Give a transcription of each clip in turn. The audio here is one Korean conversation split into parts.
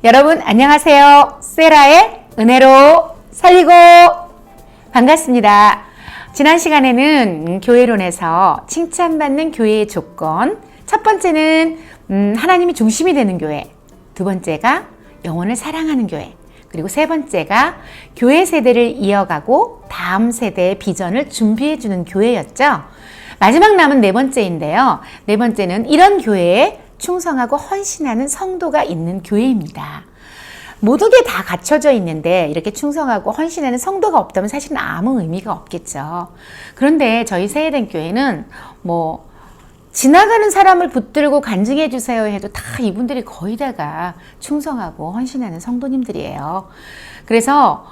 여러분 안녕하세요. 세라의 은혜로 살리고 반갑습니다. 지난 시간에는 교회론에서 칭찬받는 교회의 조건, 첫 번째는 하나님이 중심이 되는 교회, 두 번째가 영혼을 사랑하는 교회, 그리고 세 번째가 교회 세대를 이어가고 다음 세대의 비전을 준비해주는 교회였죠. 마지막 남은 네 번째인데요. 네 번째는 이런 교회에 충성하고 헌신하는 성도가 있는 교회입니다. 모든 게 다 갖춰져 있는데 이렇게 충성하고 헌신하는 성도가 없다면 사실은 아무 의미가 없겠죠. 그런데 저희 세회된 교회는 지나가는 사람을 붙들고 간증해 주세요 해도 다 이분들이 거의 다가 충성하고 헌신하는 성도님들이에요. 그래서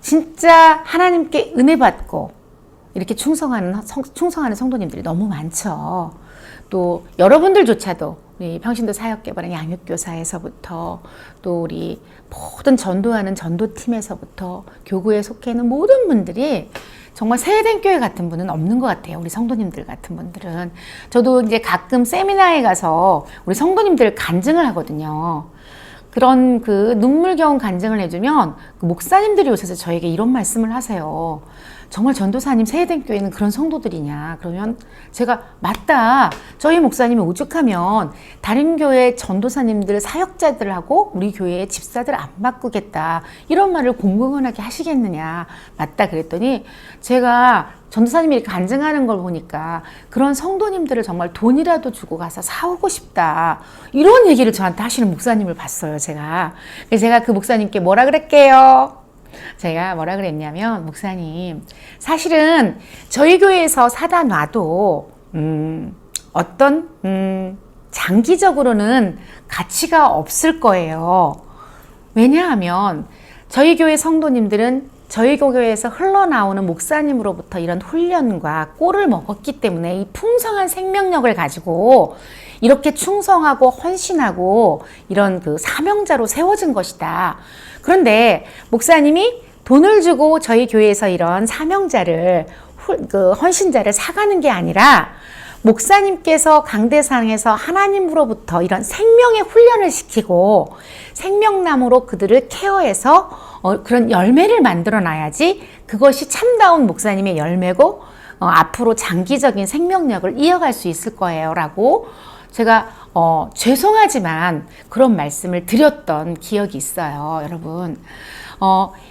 진짜 하나님께 은혜 받고 이렇게 충성하는 성도님들이 너무 많죠. 또 여러분들조차도 우리 평신도 사역개발의 양육교사에서부터 또 우리 모든 전도하는 전도팀에서부터 교구에 속해 있는 모든 분들이 정말 세회된 교회 같은 분은 없는 것 같아요. 우리 성도님들 같은 분들은. 저도 이제 가끔 세미나에 가서 우리 성도님들 간증을 하거든요. 그런 그 눈물겨운 간증을 해주면 그 목사님들이 오셔서 저에게 이런 말씀을 하세요. 정말 전도사님 세회된 교회는 그런 성도들이냐? 그러면 제가 맞다. 저희 목사님이 오죽하면 다른 교회 전도사님들 사역자들하고 우리 교회의 집사들 안 바꾸겠다. 이런 말을 공공연하게 하시겠느냐? 맞다 그랬더니 제가 전도사님이 이렇게 간증하는 걸 보니까 그런 성도님들을 정말 돈이라도 주고 가서 사오고 싶다. 이런 얘기를 저한테 하시는 목사님을 봤어요, 제가. 그래서 제가 그 목사님께 뭐라 그랬게요? 제가 뭐라 그랬냐면, 목사님, 사실은 저희 교회에서 사다 놔도 장기적으로는 가치가 없을 거예요. 왜냐하면 저희 교회 성도님들은 저희 교회에서 흘러나오는 목사님으로부터 이런 훈련과 꼴을 먹었기 때문에 이 풍성한 생명력을 가지고 이렇게 충성하고 헌신하고 이런 그 사명자로 세워진 것이다. 그런데 목사님이 돈을 주고 저희 교회에서 이런 사명자를, 헌신자를 사가는 게 아니라 목사님께서 강대상에서 하나님으로부터 이런 생명의 훈련을 시키고 생명나무로 그들을 케어해서 그런 열매를 만들어 놔야지 그것이 참다운 목사님의 열매고 앞으로 장기적인 생명력을 이어갈 수 있을 거예요 라고 제가 죄송하지만 그런 말씀을 드렸던 기억이 있어요. 여러분,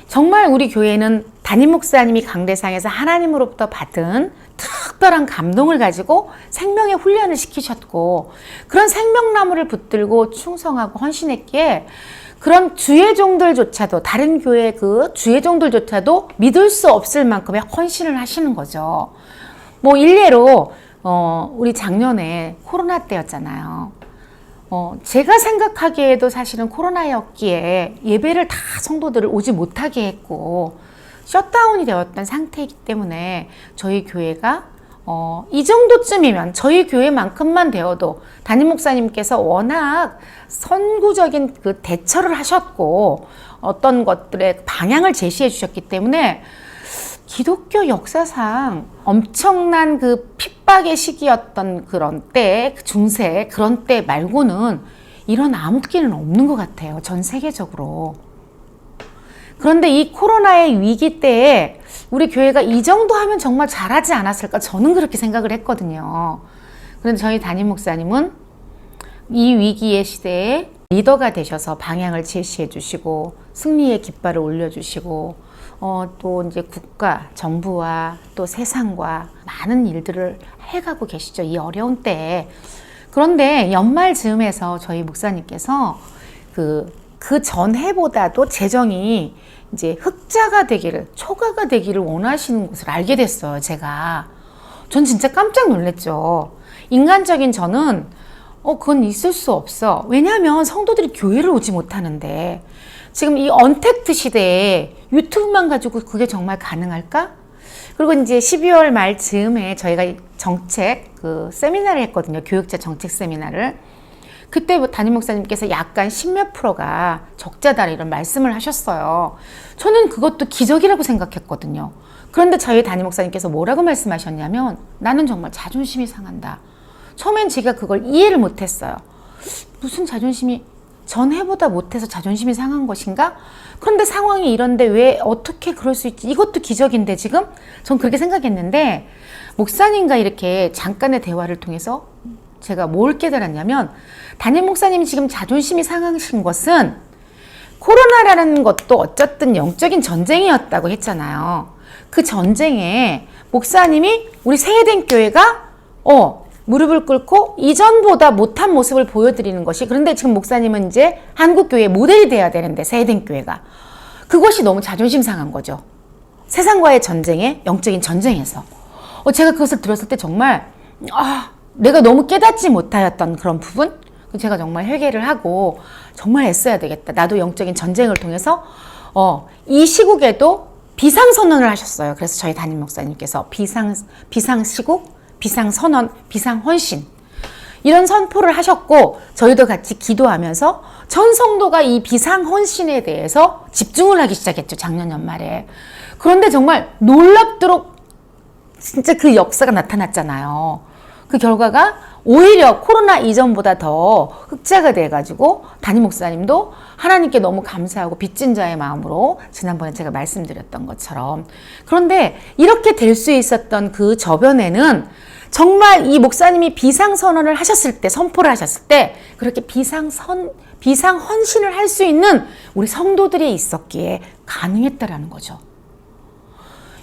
정말 우리 교회는 담임 목사님이 강대상에서 하나님으로부터 받은 특별한 감동을 가지고 생명의 훈련을 시키셨고 그런 생명나무를 붙들고 충성하고 헌신했기에 그런 주의종들조차도 다른 교회 그 주의종들조차도 믿을 수 없을 만큼의 헌신을 하시는 거죠. 일례로 우리 작년에 코로나 때였잖아요. 제가 생각하기에도 사실은 코로나였기에 예배를 다 성도들을 오지 못하게 했고 셧다운이 되었던 상태이기 때문에 저희 교회가 이 정도쯤이면 저희 교회만큼만 되어도 담임 목사님께서 워낙 선구적인 그 대처를 하셨고 어떤 것들의 방향을 제시해 주셨기 때문에 기독교 역사상 엄청난 그 핍박의 시기였던 그런 때, 중세 그런 때 말고는 이런 암흑기는 없는 것 같아요. 전 세계적으로. 그런데 이 코로나의 위기 때에 우리 교회가 이 정도 하면 정말 잘하지 않았을까? 저는 그렇게 생각을 했거든요. 그런데 저희 담임 목사님은 이 위기의 시대에 리더가 되셔서 방향을 제시해 주시고 승리의 깃발을 올려주시고 또 이제 국가, 정부와 또 세상과 많은 일들을 해가고 계시죠. 이 어려운 때에. 그런데 연말 즈음에서 저희 목사님께서 그 전해보다도 재정이 이제 흑자가 되기를, 초과가 되기를 원하시는 것을 알게 됐어요, 제가. 전 진짜 깜짝 놀랐죠. 인간적인 저는 그건 있을 수 없어. 왜냐하면 성도들이 교회를 오지 못하는데 지금 이 언택트 시대에 유튜브만 가지고 그게 정말 가능할까? 그리고 이제 12월 말 즈음에 저희가 정책 세미나를 했거든요. 교육자 정책 세미나를. 그때 담임 목사님께서 약간 10몇 %가 적자다 이런 말씀을 하셨어요. 저는 그것도 기적이라고 생각했거든요. 그런데 저희 담임 목사님께서 뭐라고 말씀하셨냐면 나는 정말 자존심이 상한다. 처음엔 제가 그걸 이해를 못했어요. 무슨 자존심이 전해보다 못해서 자존심이 상한 것인가? 그런데 상황이 이런데 왜 어떻게 그럴 수 있지? 이것도 기적인데 지금? 전 그렇게 생각했는데 목사님과 이렇게 잠깐의 대화를 통해서 제가 뭘 깨달았냐면 담임 목사님이 지금 자존심이 상하신 것은 코로나라는 것도 어쨌든 영적인 전쟁이었다고 했잖아요. 그 전쟁에 목사님이 우리 세해된 교회가 무릎을 꿇고 이전보다 못한 모습을 보여드리는 것이, 그런데 지금 목사님은 이제 한국교회의 모델이 돼야 되는데 세해된 교회가 그것이 너무 자존심 상한 거죠. 세상과의 전쟁에, 영적인 전쟁에서 제가 그것을 들었을 때 정말 내가 너무 깨닫지 못하였던 그런 부분, 제가 정말 회개를 하고 정말 애써야 되겠다. 나도 영적인 전쟁을 통해서 이 시국에도 비상선언을 하셨어요. 그래서 저희 담임 목사님께서 비상시국, 비상선언, 비상헌신 이런 선포를 하셨고 저희도 같이 기도하면서 전 성도가 이 비상헌신에 대해서 집중을 하기 시작했죠. 작년 연말에. 그런데 정말 놀랍도록 진짜 그 역사가 나타났잖아요. 그 결과가 오히려 코로나 이전보다 더 흑자가 돼가지고 담임 목사님도 하나님께 너무 감사하고 빚진 자의 마음으로 지난번에 제가 말씀드렸던 것처럼, 그런데 이렇게 될 수 있었던 그 저변에는 정말 이 목사님이 비상선언을 하셨을 때, 선포를 하셨을 때 그렇게 비상헌신을 할 수 있는 우리 성도들이 있었기에 가능했다라는 거죠.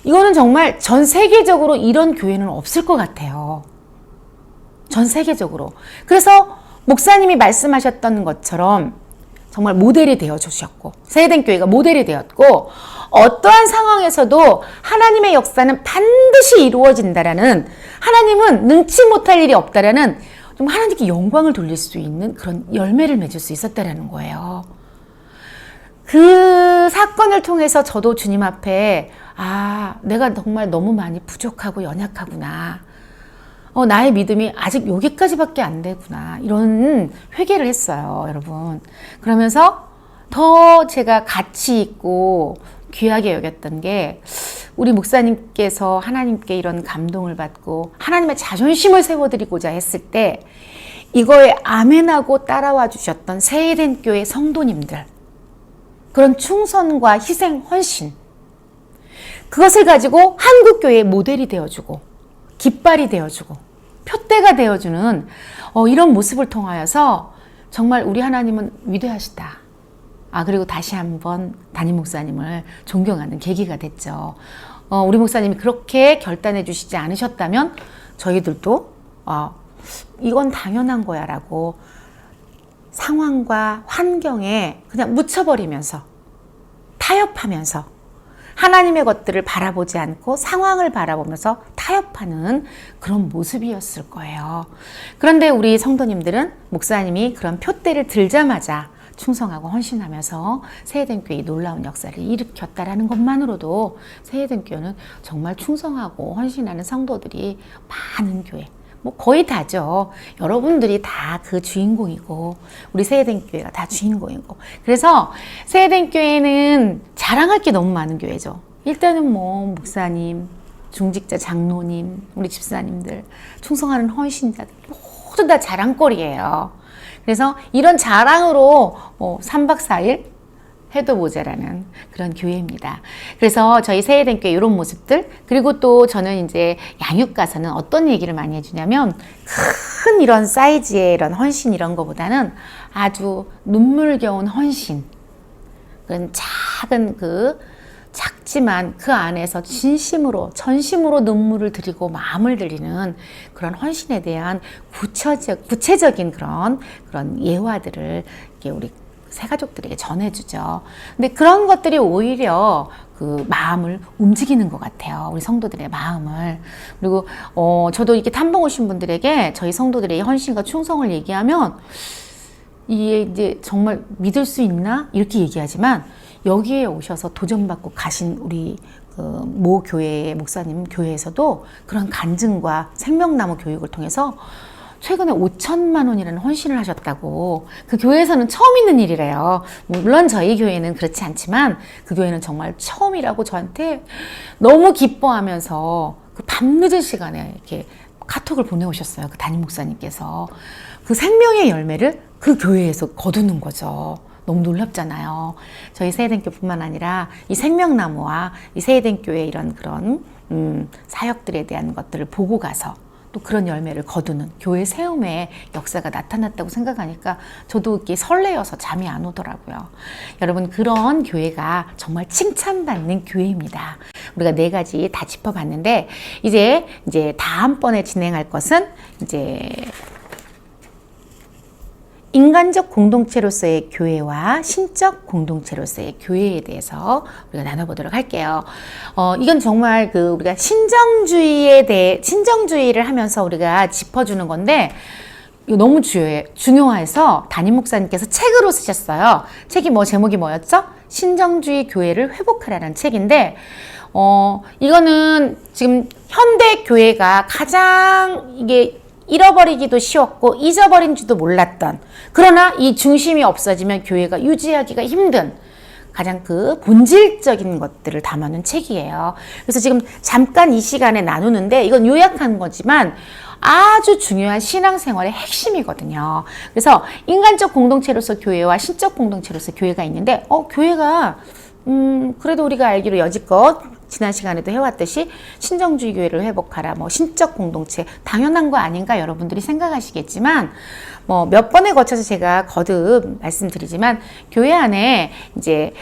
이거는 정말 전 세계적으로 이런 교회는 없을 것 같아요. 전 세계적으로. 그래서 목사님이 말씀하셨던 것처럼 정말 모델이 되어 주셨고 세해된 교회가 모델이 되었고 어떠한 상황에서도 하나님의 역사는 반드시 이루어진다라는, 하나님은 능치 못할 일이 없다라는, 좀 하나님께 영광을 돌릴 수 있는 그런 열매를 맺을 수 있었다라는 거예요. 그 사건을 통해서 저도 주님 앞에 내가 정말 너무 많이 부족하고 연약하구나. 나의 믿음이 아직 여기까지밖에 안 되구나. 이런 회개를 했어요, 여러분. 그러면서 더 제가 가치 있고 귀하게 여겼던 게, 우리 목사님께서 하나님께 이런 감동을 받고 하나님의 자존심을 세워드리고자 했을 때 이거에 아멘하고 따라와 주셨던 세해된 교회 성도님들, 그런 충성과 희생, 헌신, 그것을 가지고 한국교회의 모델이 되어주고 깃발이 되어주고 표대가 되어주는 이런 모습을 통하여서 정말 우리 하나님은 위대하시다. 그리고 다시 한번 담임 목사님을 존경하는 계기가 됐죠. 우리 목사님이 그렇게 결단해 주시지 않으셨다면 저희들도 이건 당연한 거야 라고 상황과 환경에 그냥 묻혀버리면서 타협하면서 하나님의 것들을 바라보지 않고 상황을 바라보면서 타협하는 그런 모습이었을 거예요. 그런데 우리 성도님들은 목사님이 그런 표대를 들자마자 충성하고 헌신하면서 세해된 교회의 놀라운 역사를 일으켰다라는 것만으로도 세해된 교회는 정말 충성하고 헌신하는 성도들이 많은 교회, 거의 다죠. 여러분들이 다 그 주인공이고 우리 세해된 교회가 다 주인공이고, 그래서 세해된 교회는 자랑할 게 너무 많은 교회죠. 일단은 목사님, 중직자 장로님, 우리 집사님들, 충성하는 헌신자들 모두 다 자랑거리예요. 그래서 이런 자랑으로 3박 4일 해도 모자라는 그런 교회입니다. 그래서 저희 세해된 교회 이런 모습들, 그리고 또 저는 이제 양육 가서는 어떤 얘기를 많이 해주냐면, 큰 이런 사이즈의 이런 헌신 이런 거보다는 아주 눈물겨운 헌신, 그런 작은 작지만 그 안에서 진심으로 전심으로 눈물을 드리고 마음을 드리는 그런 헌신에 대한 구체적인 그런 예화들을 이렇게 우리 새가족들에게 전해주죠. 근데 그런 것들이 오히려 그 마음을 움직이는 것 같아요. 우리 성도들의 마음을. 그리고 저도 이렇게 탐방 오신 분들에게 저희 성도들의 헌신과 충성을 얘기하면 이게 이제 정말 믿을 수 있나? 이렇게 얘기하지만 여기에 오셔서 도전받고 가신 우리 모 교회의 목사님 교회에서도 그런 간증과 생명나무 교육을 통해서 최근에 5천만 원이라는 헌신을 하셨다고. 그 교회에서는 처음 있는 일이래요. 물론 저희 교회는 그렇지 않지만 그 교회는 정말 처음이라고 저한테 너무 기뻐하면서 그 밤늦은 시간에 이렇게 카톡을 보내오셨어요. 그 담임 목사님께서 그 생명의 열매를 그 교회에서 거두는 거죠. 너무 놀랍잖아요. 저희 세해den교뿐만 아니라 이 생명나무와 이 세해den교의 이런 그런 사역들에 대한 것들을 보고 가서 또 그런 열매를 거두는 교회 세움의 역사가 나타났다고 생각하니까 저도 이렇게 설레어서 잠이 안 오더라고요. 여러분, 그런 교회가 정말 칭찬받는 교회입니다. 우리가 4가지 다 짚어봤는데 이제 다음번에 진행할 것은 이제 인간적 공동체로서의 교회와 신적 공동체로서의 교회에 대해서 우리가 나눠보도록 할게요. 이건 정말 우리가 신정주의를 하면서 우리가 짚어주는 건데, 이거 너무 중요해서 담임 목사님께서 책으로 쓰셨어요. 책이 제목이 뭐였죠? 신정주의 교회를 회복하라는 책인데, 이거는 지금 현대 교회가 가장 이게 잃어버리기도 쉬웠고 잊어버린지도 몰랐던, 그러나 이 중심이 없어지면 교회가 유지하기가 힘든 가장 본질적인 것들을 담아놓은 책이에요. 그래서 지금 잠깐 이 시간에 나누는데 이건 요약한 거지만 아주 중요한 신앙생활의 핵심이거든요. 그래서 인간적 공동체로서 교회와 신적 공동체로서 교회가 있는데 교회가 그래도 우리가 알기로 여지껏 지난 시간에도 해왔듯이 신정주의 교회를 회복하라, 신적 공동체, 당연한 거 아닌가 여러분들이 생각하시겠지만, 몇 번에 거쳐서 제가 거듭 말씀드리지만, 교회 안에 이제,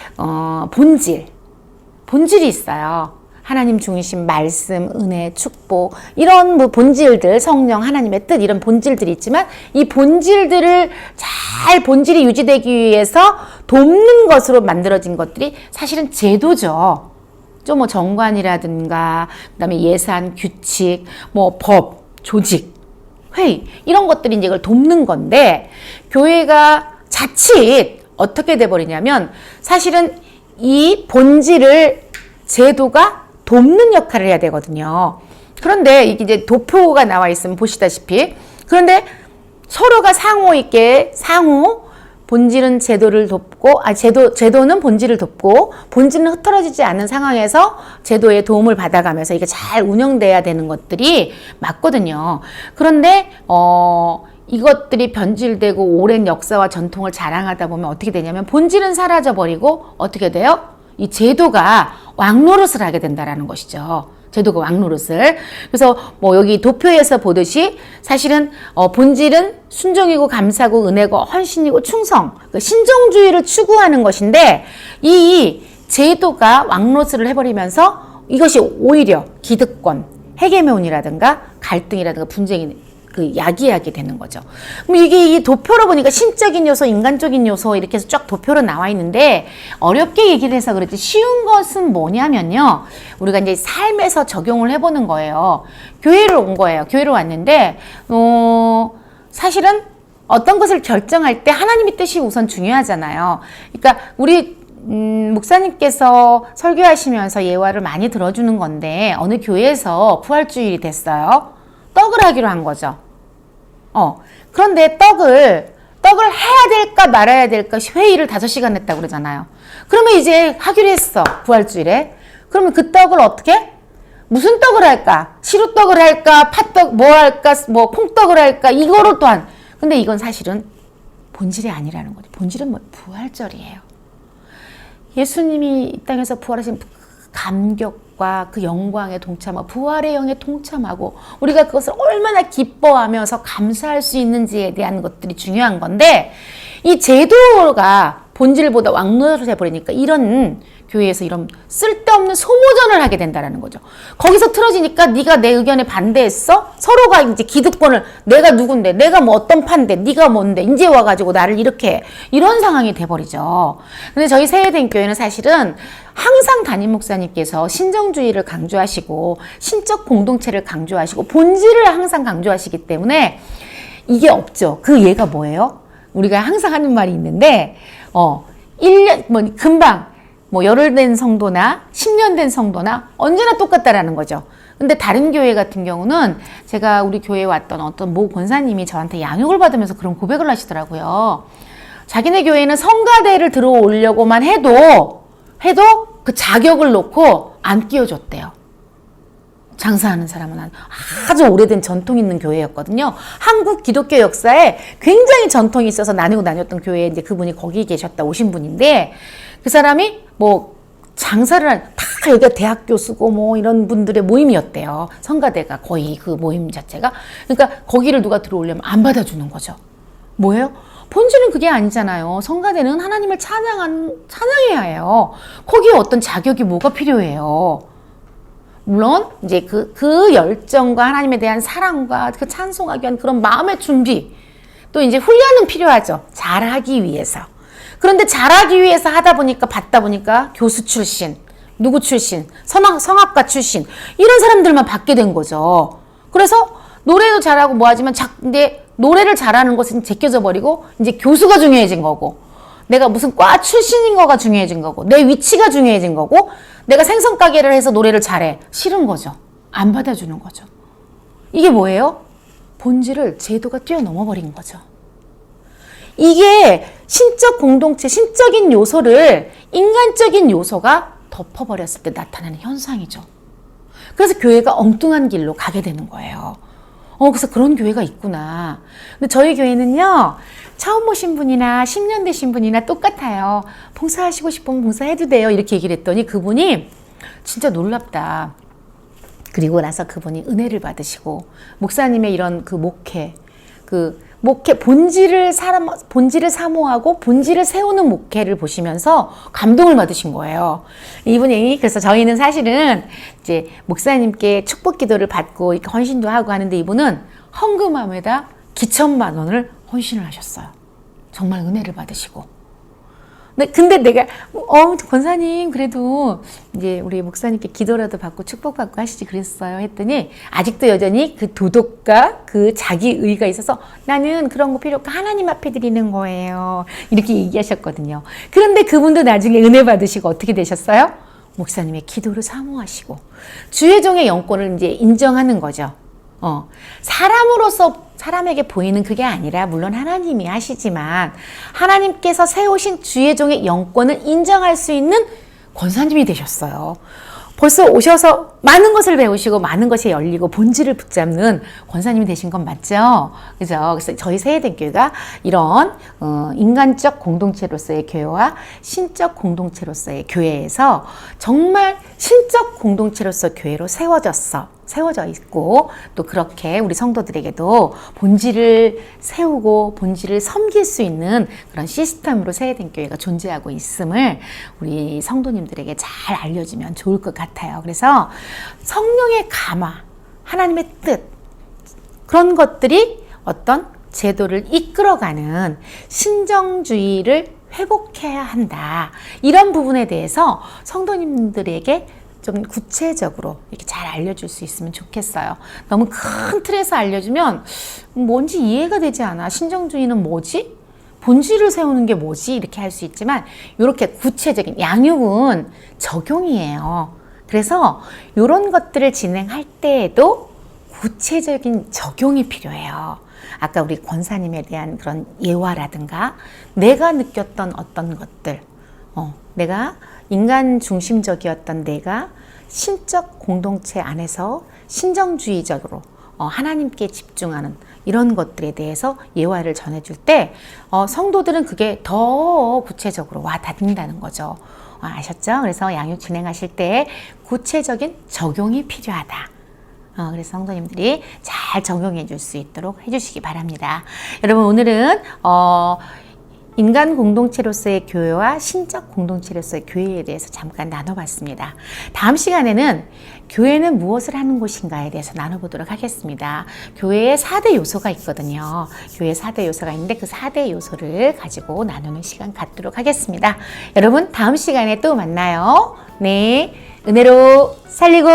본질이 있어요. 하나님 중심, 말씀, 은혜, 축복, 이런 본질들, 성령, 하나님의 뜻, 이런 본질들이 있지만, 이 본질들을 본질이 유지되기 위해서 돕는 것으로 만들어진 것들이 사실은 제도죠. 좀 정관이라든가, 그 다음에 예산, 규칙, 법, 조직, 회의, 이런 것들이 이제 이걸 돕는 건데, 교회가 자칫 어떻게 돼버리냐면, 사실은 이 본질을 제도가 돕는 역할을 해야 되거든요. 그런데 이게 도표가 나와 있으면 보시다시피, 그런데 서로가 상호 본질은 제도를 돕고, 제도는 본질을 돕고, 본질은 흐트러지지 않는 상황에서 제도의 도움을 받아가면서 이게 잘 운영돼야 되는 것들이 맞거든요. 그런데, 이것들이 변질되고 오랜 역사와 전통을 자랑하다 보면 어떻게 되냐면 본질은 사라져버리고 어떻게 돼요? 이 제도가 왕노릇을 하게 된다라는 것이죠. 제도가 왕노릇을. 그래서 여기 도표에서 보듯이 사실은 본질은 순종이고 감사고 은혜고 헌신이고 충성, 신정주의를 추구하는 것인데, 이 제도가 왕노릇을 해버리면서 이것이 오히려 기득권, 헤게몬이라든가 갈등이라든가 분쟁이 야기하게 되는 거죠. 그럼 이게 이 도표로 보니까 신적인 요소, 인간적인 요소 이렇게 해서 쫙 도표로 나와 있는데, 어렵게 얘기를 해서 그렇지 쉬운 것은 뭐냐면요, 우리가 이제 삶에서 적용을 해보는 거예요. 교회를 온 거예요. 교회를 왔는데 사실은 어떤 것을 결정할 때 하나님의 뜻이 우선 중요하잖아요. 그러니까 우리 목사님께서 설교하시면서 예화를 많이 들어주는 건데, 어느 교회에서 부활주일이 됐어요. 떡을 하기로 한 거죠. 그런데 떡을 해야 될까 말아야 될까 회의를 5시간 했다고 그러잖아요. 그러면 이제 하기로 했어, 부활주일에. 그러면 그 떡을 어떻게? 무슨 떡을 할까? 시루떡을 할까? 팥떡 할까? 콩떡을 할까? 이거로 또한. 근데 이건 사실은 본질이 아니라는 거죠. 본질은 부활절이에요. 예수님이 이 땅에서 부활하신 감격과 그 영광에 동참하고 부활의 영에 동참하고 우리가 그것을 얼마나 기뻐하면서 감사할 수 있는지에 대한 것들이 중요한 건데, 이 제도가 본질보다 왕노릇을 해버리니까 이런 교회에서 이런 쓸데없는 소모전을 하게 된다는 거죠. 거기서 틀어지니까 네가 내 의견에 반대했어? 서로가 이제 기득권을, 내가 누군데, 내가 어떤 판데, 네가 뭔데, 이제 와가지고 나를 이렇게 해. 이런 상황이 돼버리죠. 근데 저희 세해den교회는 사실은 항상 담임 목사님께서 신정주의를 강조하시고 신적 공동체를 강조하시고 본질을 항상 강조하시기 때문에 이게 없죠. 그 예가 뭐예요? 우리가 항상 하는 말이 있는데 1년 금방 열흘 된 성도나 10년 된 성도나 언제나 똑같다라는 거죠. 근데 다른 교회 같은 경우는 제가 우리 교회에 왔던 어떤 모 권사님이 저한테 양육을 받으면서 그런 고백을 하시더라고요. 자기네 교회는 성가대를 들어오려고만 해도 그 자격을 놓고 안 끼워줬대요. 장사하는 사람은 아주 오래된 전통 있는 교회였거든요. 한국 기독교 역사에 굉장히 전통이 있어서 나뉘고 나뉘었던 교회에 이제 그분이 거기 계셨다 오신 분인데, 그 사람이 뭐 장사를 다 여기가 대학 교수고 뭐 이런 분들의 모임이었대요. 성가대가 거의 그 모임 자체가. 그러니까 거기를 누가 들어오려면 안 받아주는 거죠. 뭐예요? 본질은 그게 아니잖아요. 성가대는 하나님을 찬양해야 해요. 거기에 어떤 자격이 뭐가 필요해요. 물론 이제 그 열정과 하나님에 대한 사랑과 그 찬송하기 위한 그런 마음의 준비, 또 이제 훈련은 필요하죠. 잘하기 위해서. 그런데 잘하기 위해서 하다 보니까 받다 보니까 교수 출신, 누구 출신, 성악가 출신 이런 사람들만 받게 된 거죠. 그래서 노래도 잘하고 뭐 하지만 근데 노래를 잘하는 것은 제껴져 버리고 이제 교수가 중요해진 거고, 내가 무슨 과 출신인 거가 중요해진 거고, 내 위치가 중요해진 거고, 내가 생선가게를 해서 노래를 잘해. 싫은 거죠. 안 받아주는 거죠. 이게 뭐예요? 본질을 제도가 뛰어넘어 버린 거죠. 이게 신적 공동체, 신적인 요소를 인간적인 요소가 덮어버렸을 때 나타나는 현상이죠. 그래서 교회가 엉뚱한 길로 가게 되는 거예요. 그래서 그런 교회가 있구나. 근데 저희 교회는요, 처음 오신 분이나 10년 되신 분이나 똑같아요. 봉사하시고 싶으면 봉사해도 돼요. 이렇게 얘기를 했더니 그분이 진짜 놀랍다. 그리고 나서 그분이 은혜를 받으시고, 목사님의 이런 그 목회, 본질을 사모하고 본질을 세우는 목회를 보시면서 감동을 받으신 거예요. 이분이, 그래서 저희는 사실은 이제 목사님께 축복 기도를 받고 이렇게 헌신도 하고 하는데, 이분은 헌금함에다 기천만 원을 헌신을 하셨어요. 정말 은혜를 받으시고. 근데 내가 권사님 그래도 이제 우리 목사님께 기도라도 받고 축복받고 하시지 그랬어요 했더니, 아직도 여전히 그 도덕과 그 자기의가 있어서 나는 그런 거 필요 없고 하나님 앞에 드리는 거예요, 이렇게 얘기하셨거든요. 그런데 그분도 나중에 은혜 받으시고 어떻게 되셨어요? 목사님의 기도를 사모하시고 주의 종의 영권을 이제 인정하는 거죠. 사람으로서 사람에게 보이는 그게 아니라, 물론 하나님이 하시지만 하나님께서 세우신 주의 종의 영권을 인정할 수 있는 권사님이 되셨어요. 벌써 오셔서 많은 것을 배우시고 많은 것이 열리고 본질을 붙잡는 권사님이 되신 건 맞죠? 그죠? 그래서 저희 세회대교회가 이런 인간적 공동체로서의 교회와 신적 공동체로서의 교회에서 정말 신적 공동체로서 교회로 세워져 있고, 또 그렇게 우리 성도들에게도 본질을 세우고 본질을 섬길 수 있는 그런 시스템으로 세회대교회가 존재하고 있음을 우리 성도님들에게 잘 알려주면 좋을 것 같아요. 그래서 성령의 감화, 하나님의 뜻, 그런 것들이 어떤 제도를 이끌어가는 신정주의를 회복해야 한다. 이런 부분에 대해서 성도님들에게 좀 구체적으로 이렇게 잘 알려줄 수 있으면 좋겠어요. 너무 큰 틀에서 알려주면 뭔지 이해가 되지 않아. 신정주의는 뭐지? 본질을 세우는 게 뭐지? 이렇게 할 수 있지만, 이렇게 구체적인, 양육은 적용이에요. 그래서 이런 것들을 진행할 때에도 구체적인 적용이 필요해요. 아까 우리 권사님에 대한 그런 예화라든가, 내가 느꼈던 어떤 것들, 내가 인간 중심적이었던 내가 신적 공동체 안에서 신정주의적으로 하나님께 집중하는 이런 것들에 대해서 예화를 전해줄 때 성도들은 그게 더 구체적으로 와 닿는다는 거죠. 아셨죠? 그래서 양육 진행하실 때 구체적인 적용이 필요하다. 그래서 성도님들이 잘 적용해 줄 수 있도록 해주시기 바랍니다. 여러분, 오늘은 인간 공동체로서의 교회와 신적 공동체로서의 교회에 대해서 잠깐 나눠봤습니다. 다음 시간에는 교회는 무엇을 하는 곳인가에 대해서 나눠보도록 하겠습니다. 교회에 4대 요소가 있거든요. 교회에 4대 요소가 있는데 그 4대 요소를 가지고 나누는 시간 갖도록 하겠습니다. 여러분, 다음 시간에 또 만나요. 네, 은혜로 살리고